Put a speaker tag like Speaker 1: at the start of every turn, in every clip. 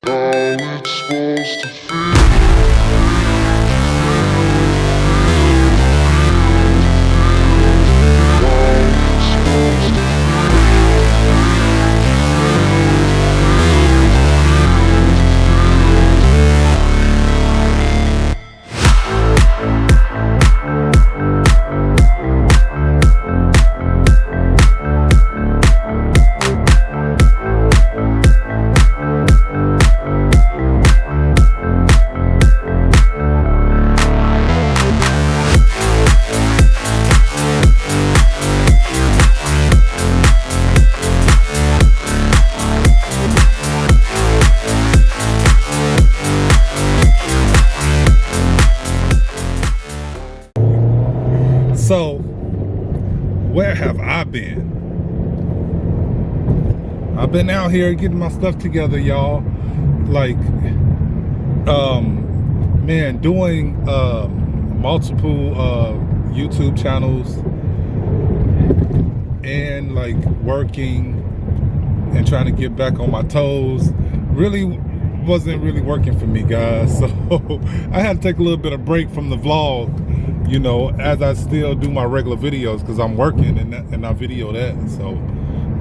Speaker 1: it's supposed to feel.
Speaker 2: So, where have I been? I've been out here getting my stuff together, y'all. Like, man, doing multiple YouTube channels and like working and trying to get back on my toes really wasn't really working for me, guys. So I had to take a little bit of break from the vlog, you know, as I still do my regular videos, because I'm working and I video that. So,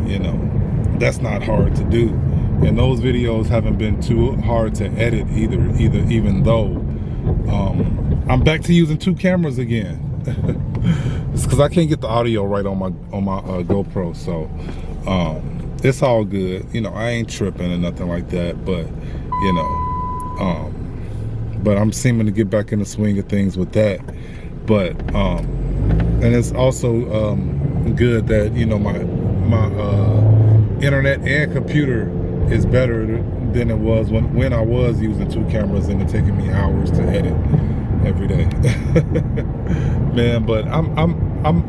Speaker 2: you know, that's not hard to do. And those videos haven't been too hard to edit even though I'm back to using 2 cameras again. It's because I can't get the audio right on my GoPro. So it's all good. You know, I ain't tripping or nothing like that, but you know, but I'm seeming to get back in the swing of things with that. But and it's also good that, you know, my internet and computer is better than it was when I was using 2 cameras and it taking me hours to edit every day. Man, but I'm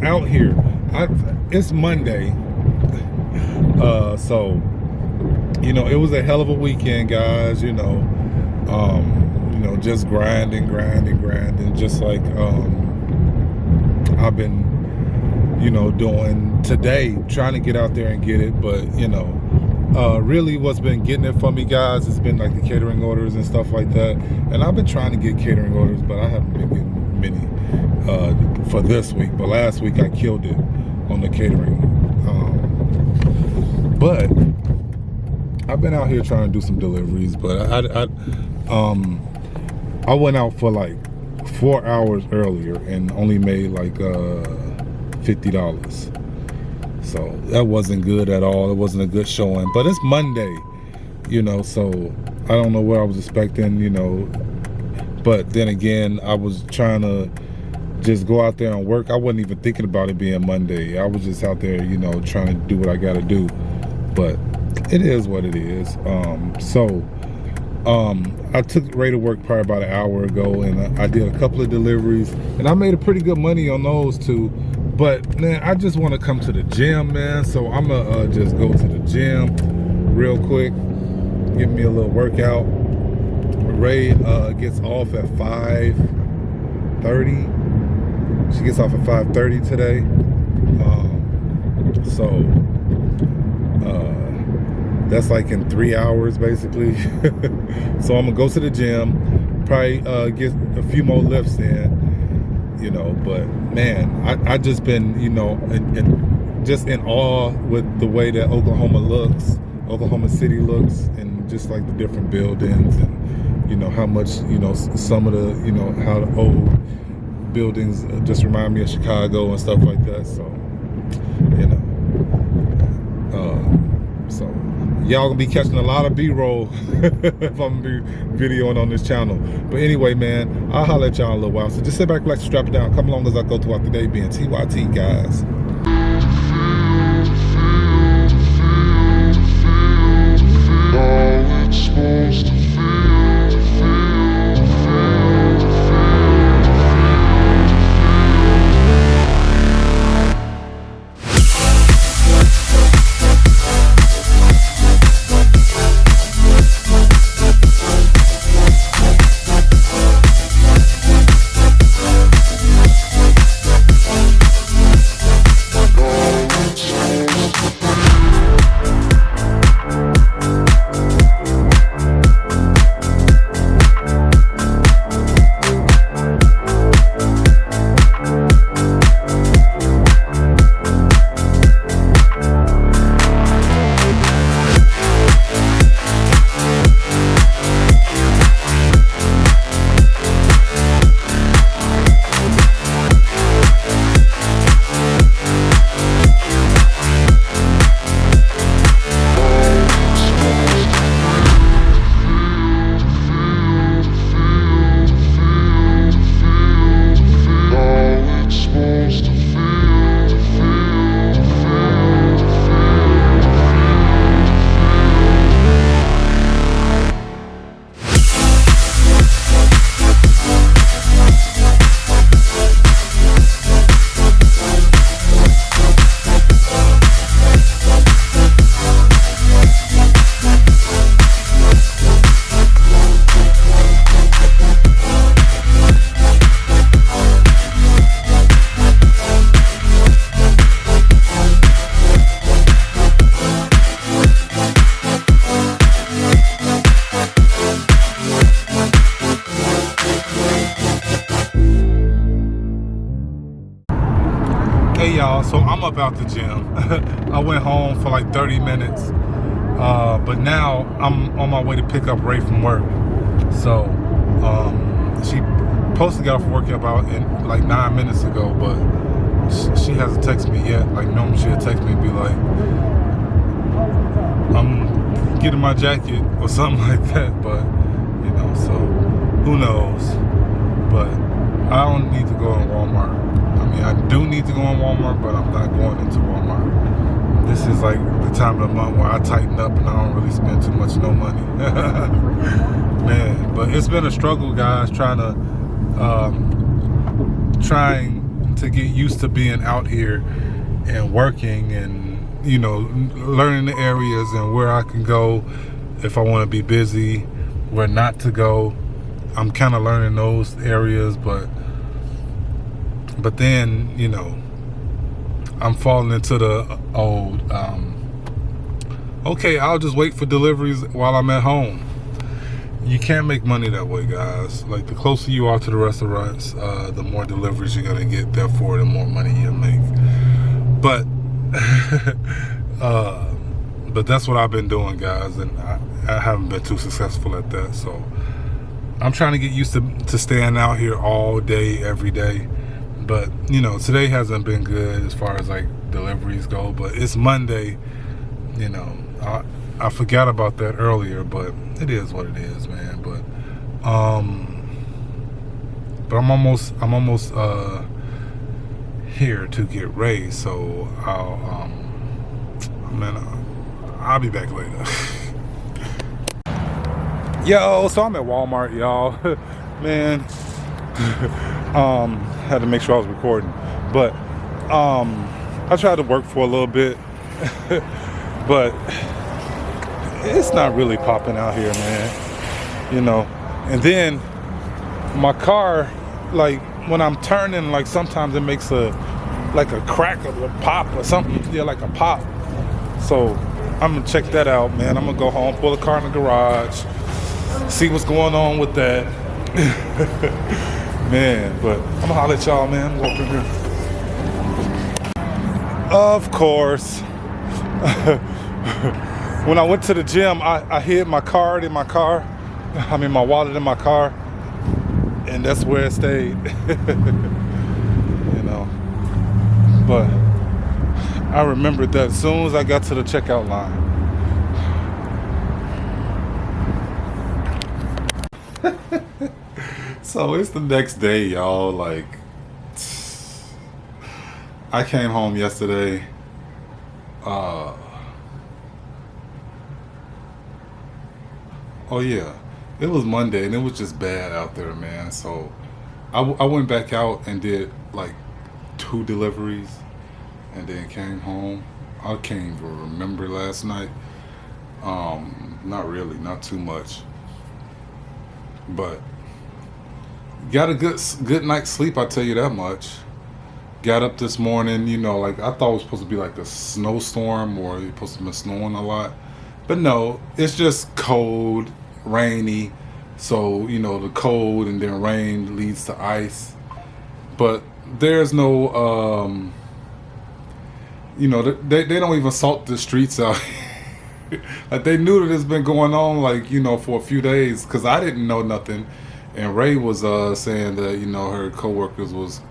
Speaker 2: out here. It's Monday, so you know, it was a hell of a weekend, guys. You know, just grinding, just like I've been, you know, doing today, trying to get out there and get it. But you know, really what's been getting it for me, guys, has been like the catering orders and stuff like that. And I've been trying to get catering orders, but I haven't been getting many for this week. But last week I killed it on the catering. But I've been out here trying to do some deliveries, but I went out for like 4 hours earlier and only made like $50. So that wasn't good at all. It wasn't a good showing, but it's Monday, you know, so I don't know what I was expecting, you know. But then again, I was trying to just go out there and work. I wasn't even thinking about it being Monday. I was just out there, you know, trying to do what I got to do. But it is what it is. I took Ray to work probably about an hour ago, and I did a couple of deliveries, and I made a pretty good money on those too. But man, I just want to come to the gym, man. So I'm gonna just go to the gym real quick, give me a little workout. Ray gets off at 5:30. She gets off at 5:30 today. That's like in 3 hours basically. So I'm gonna go to the gym, probably get a few more lifts in, you know. But man, I just been, you know, just in awe with the way that Oklahoma City looks, and just like the different buildings, and you know how much, you know, some of the, you know, how the old buildings just remind me of Chicago and stuff like that. So, you know, so y'all gonna be catching a lot of B-roll if I'm gonna be videoing on this channel. But anyway, man, I'll holler at y'all in a little while. So just sit back, relax, strap it down, come along as I go throughout the day, being TYT, guys.
Speaker 1: How it's supposed to feel.
Speaker 2: I'm up out the gym. I went home for like 30 minutes. But now I'm on my way to pick up Ray from work. So she supposed to get off work about like 9 minutes ago, but she hasn't texted me yet. Like normally she'll text me and be like, I'm getting my jacket or something like that. But you know, so who knows? But I don't need to go in Walmart. I mean, I do need to go in Walmart, but I'm not going into Walmart. This is like the time of the month where I tighten up and I don't really spend too much no money. Man, but it's been a struggle, guys, trying to get used to being out here and working and, you know, learning the areas and where I can go if I want to be busy, where not to go. I'm kind of learning those areas, but then, you know, I'm falling into the old, okay, I'll just wait for deliveries while I'm at home. You can't make money that way, guys. Like, the closer you are to the restaurants, the more deliveries you're gonna get, therefore the more money you'll make. But that's what I've been doing, guys, and I haven't been too successful at that. So I'm trying to get used to staying out here all day, every day. But, you know, today hasn't been good as far as like deliveries go, but it's Monday. You know, I forgot about that earlier, but it is what it is, man. But I'm almost here to get Ray, so I'll be back later. Yo, so I'm at Walmart, y'all. Man, had to make sure I was recording, but I tried to work for a little bit, but it's not really popping out here, man. You know, and then my car, like when I'm turning, like sometimes it makes a crack or a pop or something, yeah, like a pop. So I'm gonna check that out, man. I'm gonna go home, pull the car in the garage, see what's going on with that. Man, but I'm gonna holler at y'all, man. I'm walking here. Of course. When I went to the gym, I hid my card in my car. I mean, my wallet in my car. And that's where it stayed. You know. But I remembered that as soon as I got to the checkout line. So it's the next day, y'all. Like, I came home yesterday. Oh yeah, it was Monday and it was just bad out there, man. So I went back out and did like 2 deliveries and then came home. I can't even remember last night. Not really, not too much, but got a good night's sleep, I tell you that much. Got up this morning, you know, like I thought it was supposed to be like a snowstorm or it's supposed to be snowing a lot. But no, it's just cold, rainy. So, you know, the cold and then rain leads to ice. But there's no, you know, they don't even salt the streets out. Like they knew that it's been going on, like, you know, for a few days, because I didn't know nothing. And Ray was saying that, you know, her coworkers was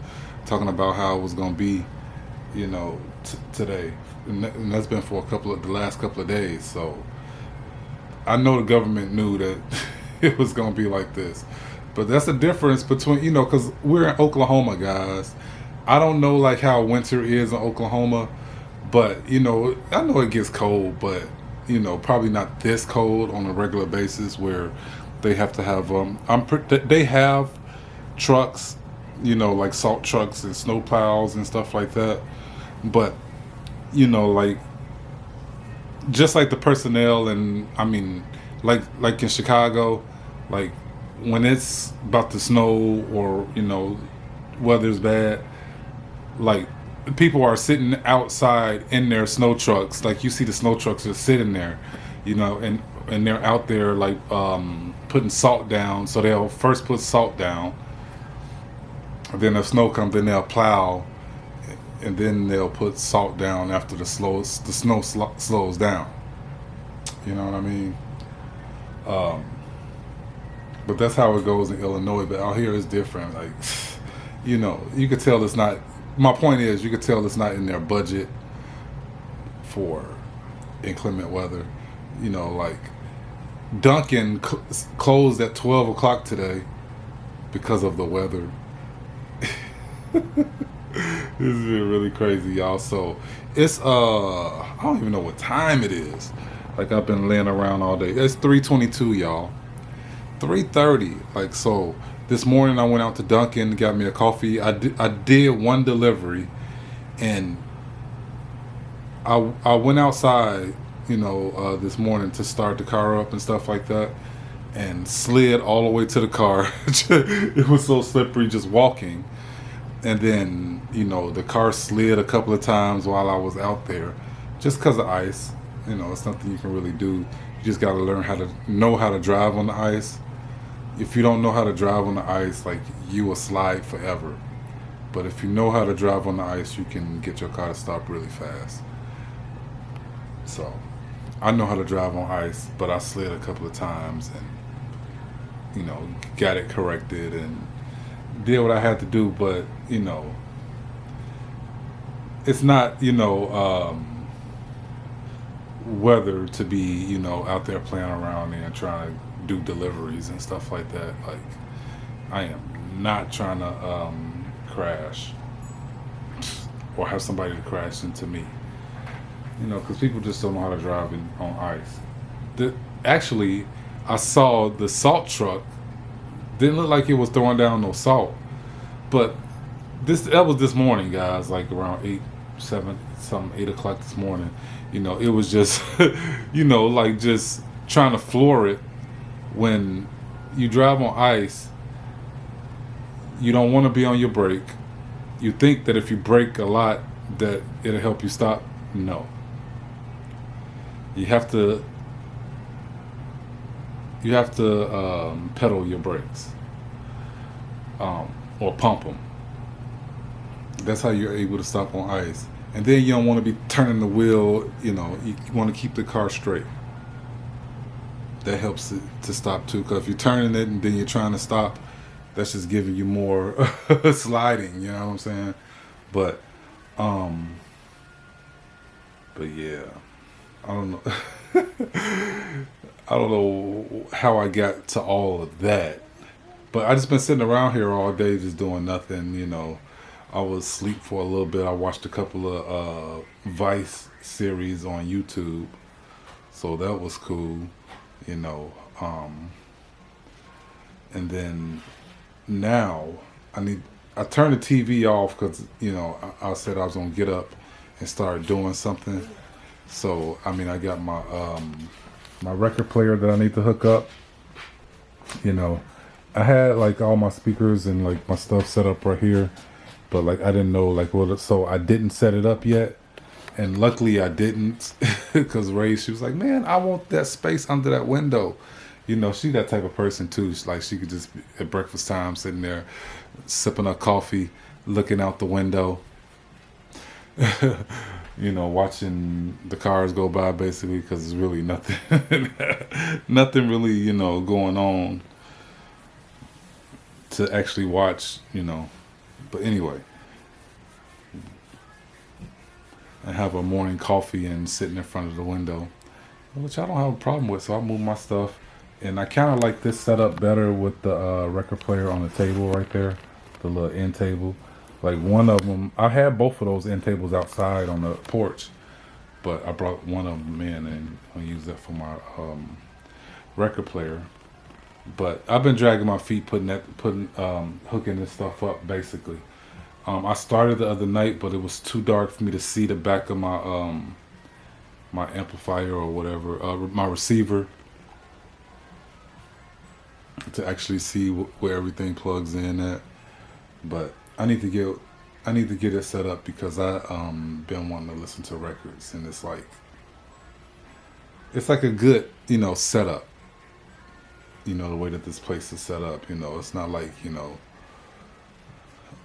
Speaker 2: talking about how it was going to be, you know, today. And that's been for the last couple of days. So I know the government knew that it was going to be like this. But that's the difference between, you know, because we're in Oklahoma, guys. I don't know like how winter is in Oklahoma, but, you know, I know it gets cold, but, you know, probably not this cold on a regular basis where they have to have, they have trucks, you know, like salt trucks and snow plows and stuff like that. But, you know, like, just like the personnel and, I mean, like in Chicago, like when it's about to snow or, you know, weather's bad, like people are sitting outside in their snow trucks. Like you see the snow trucks just sitting there, you know, and they're out there like putting salt down. So they'll first put salt down, and then if snow comes, then they'll plow, and then they'll put salt down after the snow slows down. You know what I mean? Um, but that's how it goes in Illinois. But out here it's different. Like, you could tell it's not. My point is, you could tell it's not in their budget for inclement weather. Like Dunkin' closed at 12 o'clock today because of the weather. This is really crazy, y'all. So it's I don't even know what time it is. Like, I've been laying around all day. It's 3:22, y'all. 3:30. Like, so this morning I went out to Dunkin', got me a coffee. I did one delivery, and I went outside, this morning to start the car up and stuff like that, and slid all the way to the car. It was so slippery just walking. And then, the car slid a couple of times while I was out there just because of ice. It's nothing you can really do. You just got to learn how to drive on the ice. If you don't know how to drive on the ice, like, you will slide forever. But if you know how to drive on the ice, you can get your car to stop really fast. So I know how to drive on ice, but I slid a couple of times and, got it corrected and did what I had to do. But, it's not, weather to be, out there playing around and trying to do deliveries and stuff like that. Like, I am not trying to crash or have somebody to crash into me. Because people just don't know how to drive on ice. Actually, I saw the salt truck. Didn't look like it was throwing down no salt. But that was this morning, guys, like around 8 o'clock this morning. It was just, like just trying to floor it. When you drive on ice, you don't want to be on your brake. You think that if you brake a lot, that it'll help you stop. No. You have to pedal your brakes, or pump them. That's how you're able to stop on ice. And then you don't want to be turning the wheel. You want to keep the car straight. That helps it to stop too. Because if you're turning it and then you're trying to stop, that's just giving you more sliding. You know what I'm saying? But yeah. I don't know. I don't know how I got to all of that, but I just been sitting around here all day just doing nothing. I was asleep for a little bit. I watched a couple of Vice series on YouTube, so that was cool. And then now I turned the TV off because I said I was gonna get up and start doing something. So, I got my my record player that I need to hook up. I had like all my speakers and like my stuff set up right here, but like I didn't know like so I didn't set it up yet. And luckily I didn't, because Ray, she was like, man, I want that space under that window. She that type of person too. She could just be at breakfast time sitting there sipping her coffee, looking out the window. Watching the cars go by basically, because there's really nothing, nothing really, going on to actually watch, But anyway, I have a morning coffee and sitting in front of the window, which I don't have a problem with. So I move my stuff, and I kind of like this setup better with the record player on the table right there, the little end table. Like one of them, I had both of those end tables outside on the porch, but I brought one of them in and I use that for my record player. But I've been dragging my feet hooking this stuff up basically. I started the other night, but it was too dark for me to see the back of my my amplifier or whatever, my receiver, to actually see where everything plugs in at. But I need to get it set up because I been wanting to listen to records, and it's like a good setup. The way that this place is set up. It's not like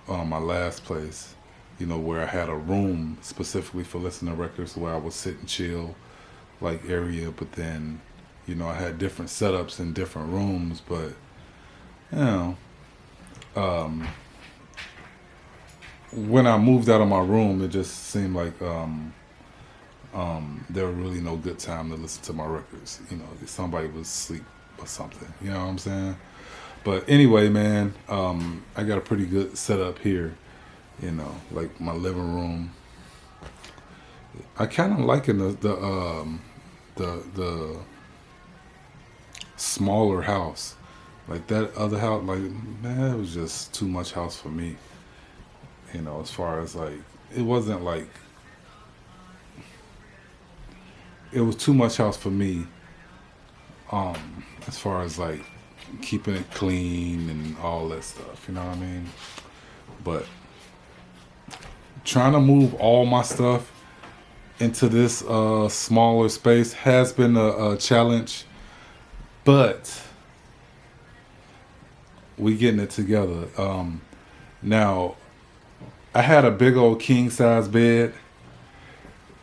Speaker 2: my last place. where I had a room specifically for listening to records where I would sit and chill, like area. But then, I had different setups in different rooms. But you know, um, when I moved out of my room, it just seemed like there was really no good time to listen to my records. Somebody was asleep or something. You know what I'm saying? But anyway, man, I got a pretty good setup here. Like my living room. I kind of liking the smaller house. Like that other house, like man, it was just too much house for me. As far as like, it wasn't like it was too much house for me. As far as like keeping it clean and all that stuff, you know what I mean? But trying to move all my stuff into this smaller space has been a challenge, but we getting it together. Now, I had a big old king size bed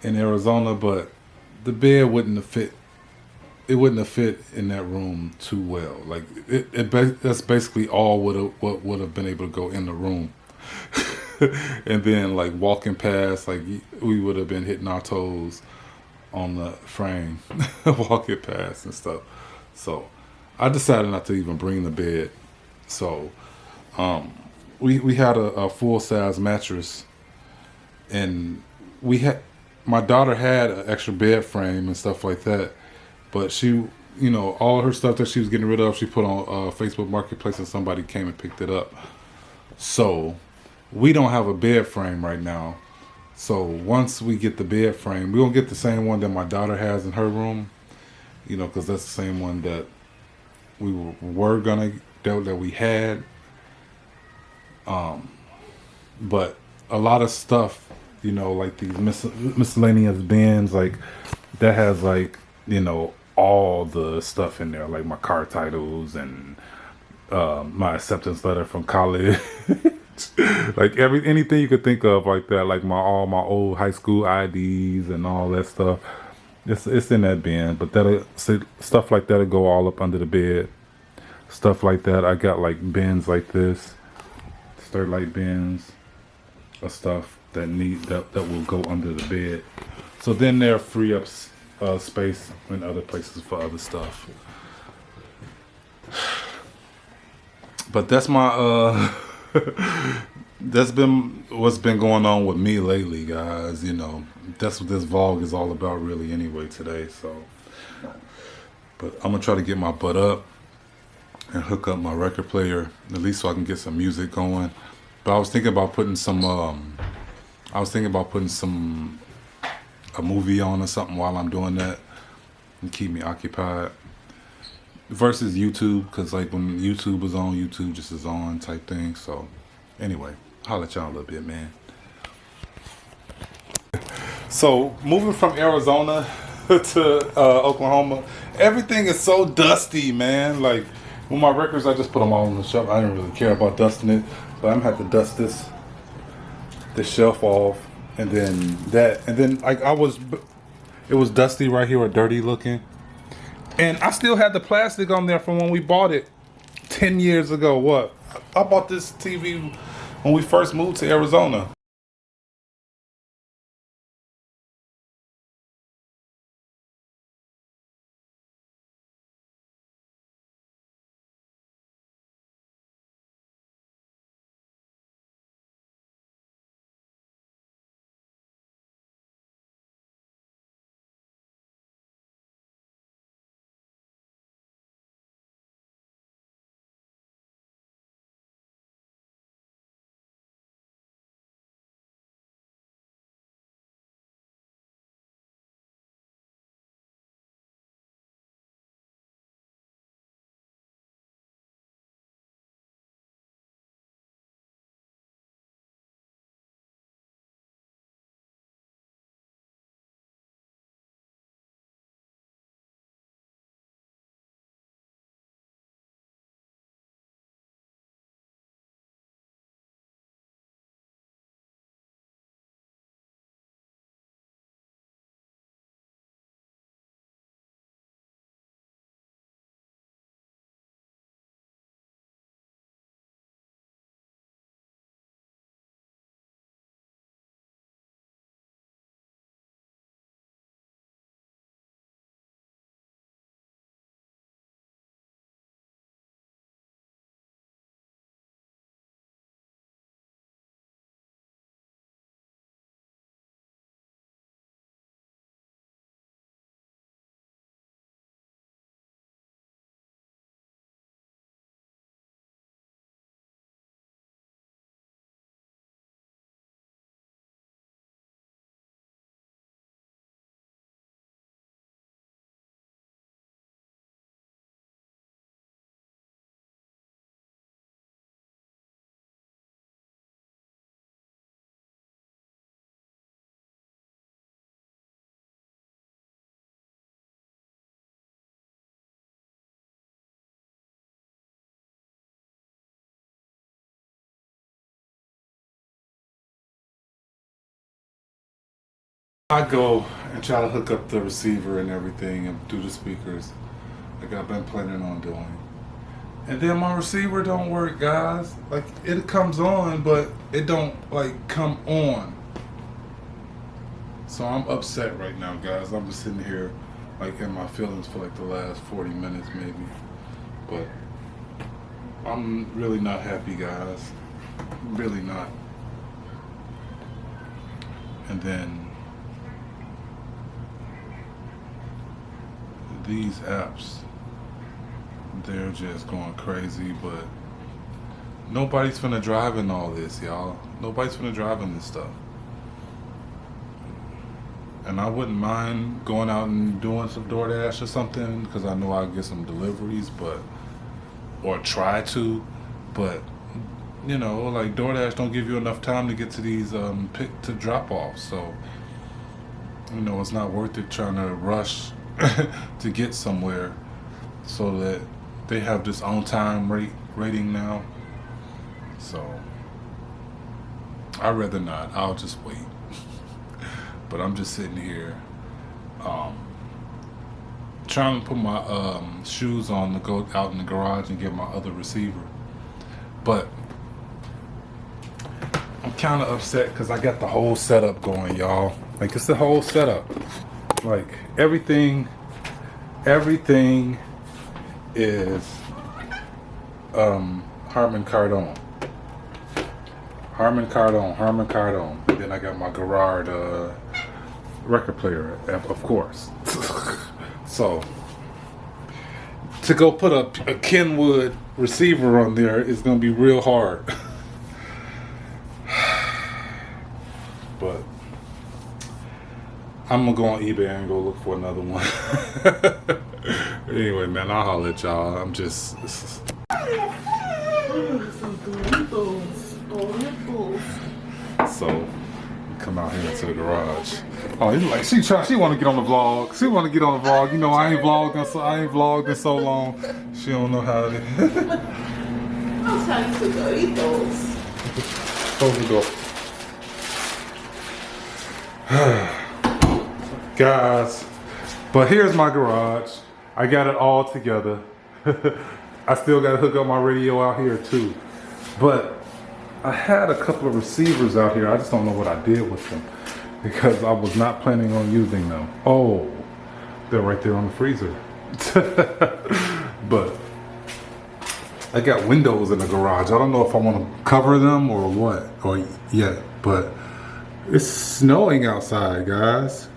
Speaker 2: in Arizona, but the bed wouldn't have fit. It wouldn't have fit in that room too well. Like that's basically all what would have been able to go in the room. And then like walking past, like we would have been hitting our toes on the frame, walking past and stuff. So I decided not to even bring the bed. So we had a full size mattress, and we had my daughter had an extra bed frame and stuff like that, but she, all her stuff that she was getting rid of, she put on Facebook Marketplace, and somebody came and picked it up. So we don't have a bed frame right now. So once we get the bed frame, we're gonna get the same one that my daughter has in her room, because that's the same one that we were gonna that we had. But a lot of stuff, like these miscellaneous bins, like that has like all the stuff in there, like my car titles and my acceptance letter from college. Like anything you could think of like that, like all my old high school IDs and all that stuff. It's in that bin, but stuff like that'll go all up under the bed. Stuff like that. I got like bins like this, Sterlite bins of stuff that will go under the bed. So then they'll free up space in other places for other stuff. But that's my that's been what's been going on with me lately, guys. That's what this vlog is all about, really. Anyway, today. So, but I'm gonna try to get my butt up and hook up my record player, at least so I can get some music going. But I was thinking about putting a movie on or something while I'm doing that and keep me occupied. Versus YouTube, because like when YouTube is on, YouTube just is on type thing. So anyway, holla at y'all a little bit, man. So moving from Arizona to Oklahoma, everything is so dusty, man. Like with my records, I just put them all on the shelf. I didn't really care about dusting it, so I'm gonna have to dust this shelf off, and then like it was dusty right here, or dirty looking. And I still had the plastic on there from when we bought it 10 years ago. What? I bought this TV when we first moved to Arizona. I go and try to hook up the receiver and everything and do the speakers like I've been planning on doing. And then my receiver don't work, guys. Like, it comes on, but it don't like come on. So I'm upset right now, guys. I'm just sitting here like in my feelings for like the last 40 minutes maybe. But I'm really not happy, guys. Really not. And then these apps, they're just going crazy, but nobody's finna drive in all this, y'all. Nobody's finna drive in this stuff. And I wouldn't mind going out and doing some DoorDash or something, because I know I'll get some deliveries, but, or try to, but, you know, like DoorDash don't give you enough time to get to these pick to drop off, so, you know, it's not worth it trying to rush to get somewhere, so that they have this on time rating now. So I'd rather not. I'll just wait. But I'm just sitting here trying to put my shoes on to go out in the garage and get my other receiver. But I'm kind of upset because I got the whole setup going, y'all. Like, it's the whole setup. Like, everything is Harman Kardon. And then I got my Garrard record player, of course. So to go put a Kenwood receiver on there is gonna be real hard. But I'm gonna go on eBay and go look for another one. Anyway, man, I'll holler at y'all. I'm just. So, come out here into the garage. Oh, he's like, she want to get on the vlog. She want to get on the vlog. You know, I ain't vlogged in so long. She don't know how to.
Speaker 3: I'll tell you to go eat those.
Speaker 2: Close the door. Guys, but here's my garage. I got it all together. I still got to hook up my radio out here too. But I had a couple of receivers out here. I just don't know what I did with them because I was not planning on using them. Oh, they're right there on the freezer. But I got windows in the garage. I don't know if I want to cover them or what, or yet, but it's snowing outside, guys.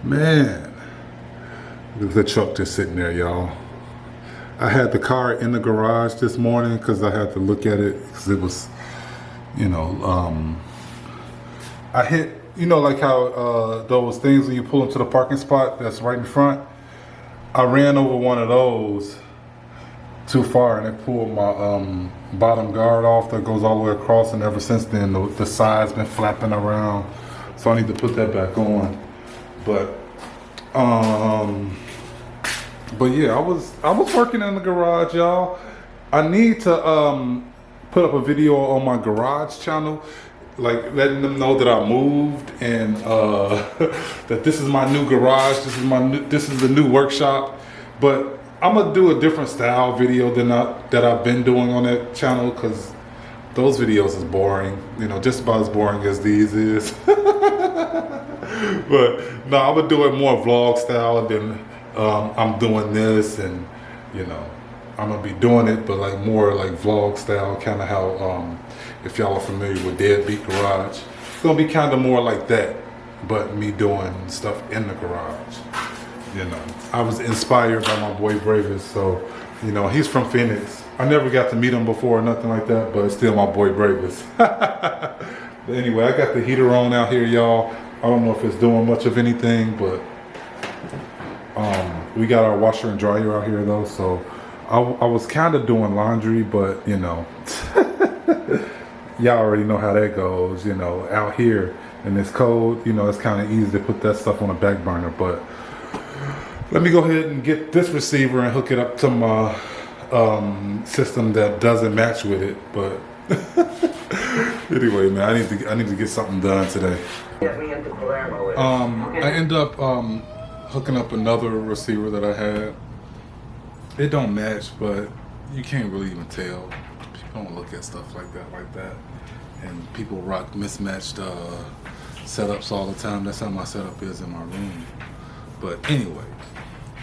Speaker 2: Man, the truck just sitting there, y'all. I had the car in the garage this morning because I had to look at it because it was, you know, I hit, you know, like how those things when you pull into the parking spot that's right in front. I ran over one of those too far and it pulled my bottom guard off that goes all the way across, and ever since then the side's been flapping around, so I need to put that back on. But yeah, I was working in the garage, y'all. I need to put up a video on my garage channel, like letting them know that I moved and that this is my new garage. This is the new workshop. But I'm gonna do a different style video than that I've been doing on that channel, because those videos is boring. You know, just about as boring as these is. But no, I'm gonna do it more vlog style, and then I'm doing this, and you know, I'm gonna be doing it, but like more like vlog style, kind of how if y'all are familiar with Deadbeat Garage, it's gonna be kind of more like that, but me doing stuff in the garage. You know, I was inspired by my boy Bravis, so you know, he's from Phoenix. I never got to meet him before or nothing like that, but it's still my boy Bravis. But anyway, I got the heater on out here, y'all. I don't know if it's doing much of anything, but we got our washer and dryer out here though, so I was kind of doing laundry, but you know, y'all already know how that goes. You know, out here in this cold, you know, it's kind of easy to put that stuff on the back burner. But let me go ahead and get this receiver and hook it up to my system that doesn't match with it. But Anyway, man, I need to get something done today.
Speaker 4: Get me into Palermo.
Speaker 2: I end up hooking up another receiver that I had. It don't match, but you can't really even tell. People don't look at stuff like that. And people rock mismatched setups all the time. That's how my setup is in my room. But anyway,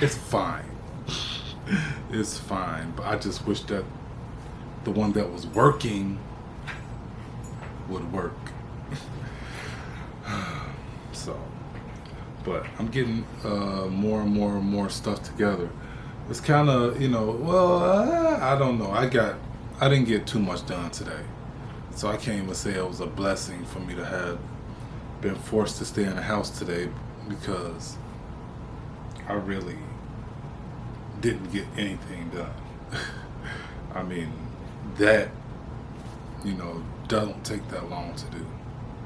Speaker 2: it's fine. It's fine. But I just wish that the one that was working would work. So, but I'm getting more and more stuff together. It's kind of, I don't know. I didn't get too much done today. So I can't even say it was a blessing for me to have been forced to stay in the house today, because I really didn't get anything done. I mean, that, doesn't take that long to do.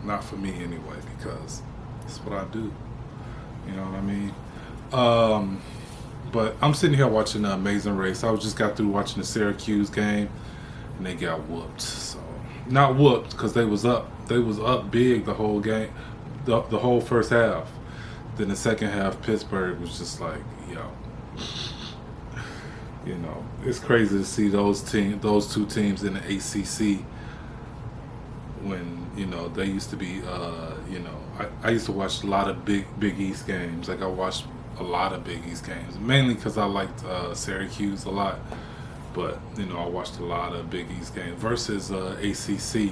Speaker 2: Not for me anyway, because it's what I do. You know what I mean? But I'm sitting here watching the Amazing Race. I just got through watching the Syracuse game, and they got whooped. So, not whooped, because they was up big the whole game, the whole first half. Then the second half, Pittsburgh was just like, it's crazy to see those two teams in the ACC when, they used to be, I used to watch a lot of Big East games. Like, I watched a lot of Big East games, mainly because I liked Syracuse a lot. But, I watched a lot of Big East games versus ACC.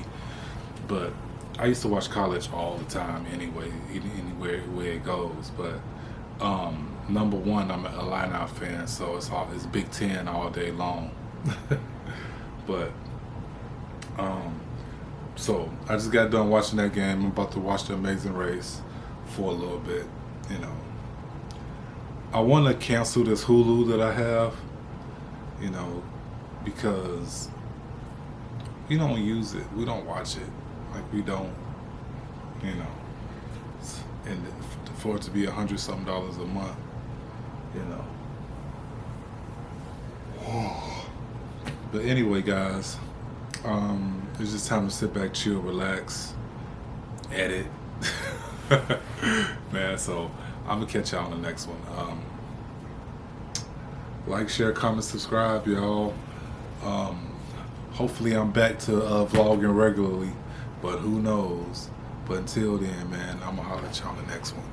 Speaker 2: But I used to watch college all the time anyway, anywhere where it goes. But number one, I'm an Illini fan, so it's Big Ten all day long. But so I just got done watching that game. I'm about to watch the Amazing Race for a little bit. I want to cancel this Hulu that I have, because we don't use it. We don't watch it. Like, we don't, and for it to be $100-something a month, But anyway, guys, it's just time to sit back, chill, relax, edit. Man, so I'm gonna catch y'all on the next one. Like, share, comment, subscribe, y'all. Hopefully I'm back to vlogging regularly, but who knows. But until then, man, I'm gonna holler at y'all on the next one.